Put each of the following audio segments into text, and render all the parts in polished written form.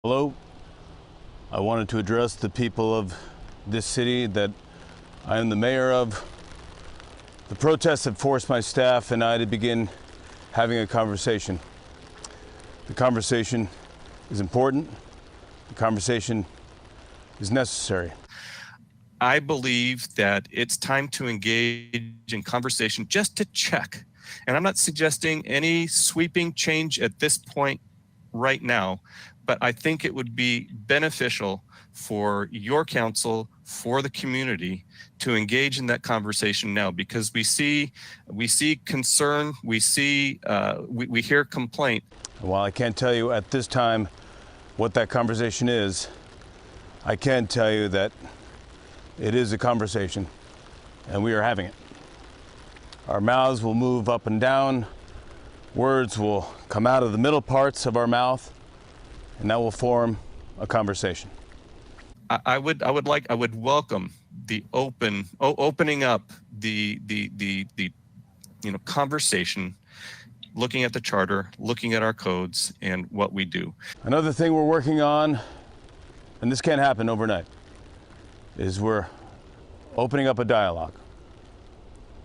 Hello. I wanted to address the people of this city that I am the mayor of. The protests have forced my staff and I to begin having a conversation. The conversation is important. The conversation is necessary. I believe that it's time to engage in conversation just to check. And I'm not suggesting any sweeping change at this point right now, but I think it would be beneficial for your council, for the community, to engage in that conversation now, because we see concern, we hear complaint. While I can't tell you at this time what that conversation is, I can tell you that it is a conversation and we are having it. Our mouths will move up and down, words will come out of the middle parts of our mouth, and that will form a conversation. I would welcome the opening up the conversation, looking at the charter, looking at our codes and what we do. Another thing we're working on, and this can't happen overnight, is we're opening up a dialogue.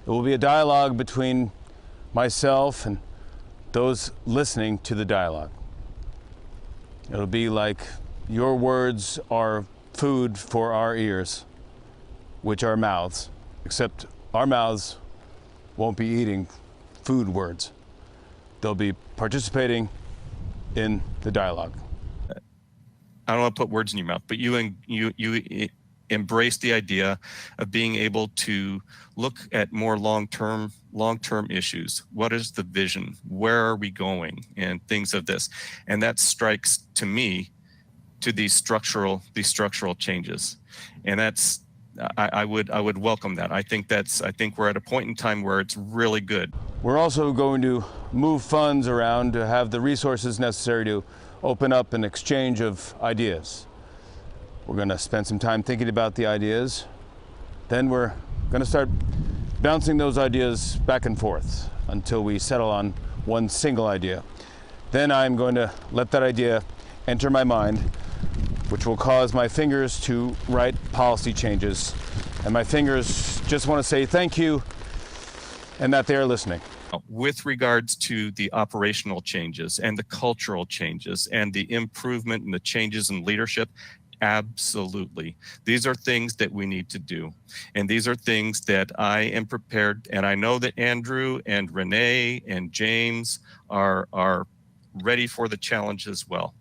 It will be a dialogue between myself and those listening to the dialogue. It'll be like your words are food for our ears, which are mouths, except our mouths won't be eating food words. They'll be participating in the dialogue. I don't want to put words in your mouth, but you embrace the idea of being able to look at more long-term issues. What is the vision? Where are we going? And things of this. And that strikes to me to these structural changes. And that's I would welcome that. I think we're at a point in time where it's really good. We're also going to move funds around to have the resources necessary to open up an exchange of ideas. We're going to spend some time thinking about the ideas. Then we're going to start bouncing those ideas back and forth until we settle on one single idea. Then I'm going to let that idea enter my mind, which will cause my fingers to write policy changes. And my fingers just want to say thank you and that they are listening. With regards to the operational changes and the cultural changes and the improvement and the changes in leadership, absolutely. These are things that we need to do. And these are things that I am prepared, and I know that Andrew and Renee and James are ready for the challenge as well.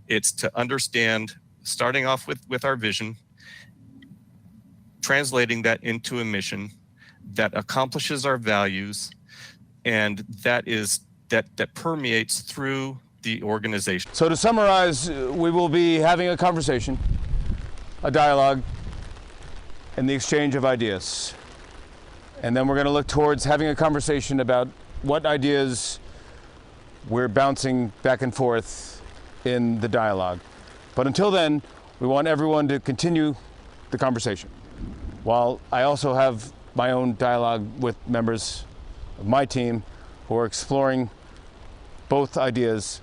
It's to understand, starting off with our vision, translating that into a mission that accomplishes our values, and that permeates through the organization. So to summarize, we will be having a conversation, a dialogue, and the exchange of ideas. And then we're going to look towards having a conversation about what ideas we're bouncing back and forth in the dialogue. But until then, we want everyone to continue the conversation, while I also have my own dialogue with members of my team who are exploring both ideas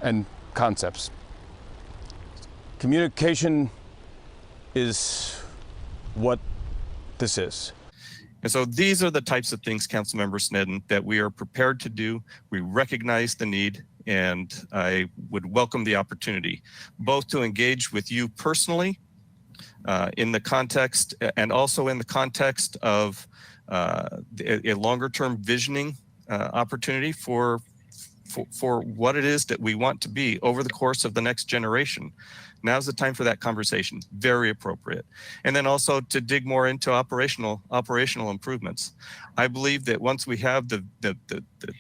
and concepts. Communication is what this is. And so these are the types of things, Councilmember Sneddon, that we are prepared to do. We recognize the need, and I would welcome the opportunity both to engage with you personally in the context, and also in the context of a longer-term visioning opportunity for what it is that we want to be over the course of the next generation. Now's the time for that conversation, very appropriate. And then also to dig more into operational improvements. I believe that once we have the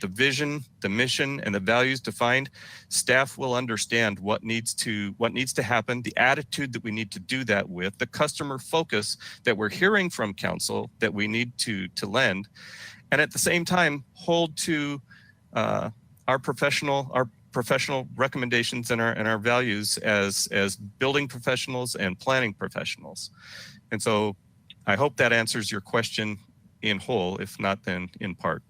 vision, the mission, and the values defined, staff will understand what needs to happen, the attitude that we need to do that with, the customer focus that we're hearing from council that we need to lend, and at the same time hold to our professional recommendations and our values as building professionals and planning professionals. And so I hope that answers your question in whole, if not then in part.